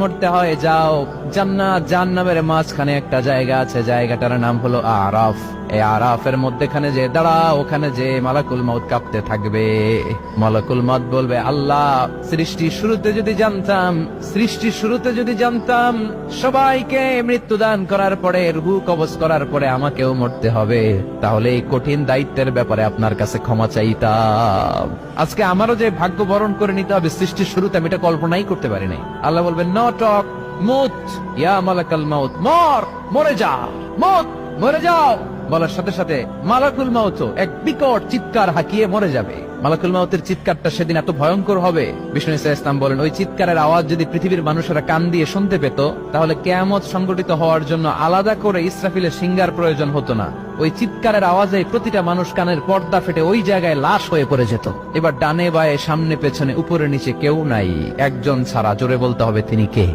মরতে হয় যাও, জান্নাত জাহান্নামের মাঝখানে একটা জায়গা আছে, জায়গাটার নাম হলো আরাফ। এই আরাফের মধ্যখানে যে দাঁড়া, ওখানে যে মালাকুল মউত কাঁপতে থাকবে। মালাকুল মউত বলবে, আল্লাহ সৃষ্টির শুরুতে যদি জানতাম সবাইকে মৃত্যুদান করার পরে, রূহ কবজ করার পরে আমাকেও মরতে হবে, তাহলে এই কঠিন দায়িত্বের ব্যাপারে আপনার কাছে ক্ষমা চাইতাম। আজকে আমারও যে ভাগ্য বরণ করে নিতে হবে সৃষ্টির শুরুতে, আমি এটা কল্পনাই করতে পারি নাই। আল্লাহ বলবেন, নো টক, মুত ইয়া মালাকুল মউত, মরে যা, মরে যাও। বলার সাথে সাথে মালাকুল মউত এক বিকট চিৎকার হাঁকিয়ে মরে যাবে। মালাকুল মউতের চিৎকারটা সেদিন এত ভয়ঙ্কর হবে, বিষ্ণু ঈসা ইসলাম বলেন, ওই চিৎকারের আওয়াজ যদি পৃথিবীর মানুষেরা কান দিয়ে শুনতে পেত, তাহলে কিয়ামত সংগঠিত হওয়ার জন্য আলাদা করে ইসরাফিলের সিঙ্গার প্রয়োজন হতো না। ওই চিৎকারের আওয়াজে প্রতিটা মানুষ কানের পর্দা ফেটে ওই জায়গায় লাশ হয়ে পড়ে যেত। এবার ডানে বায়ে সামনে পেছনে উপরে নিচে কেউ নাই, একজন ছাড়া। জোরে বলতে হবে, তিনি কে?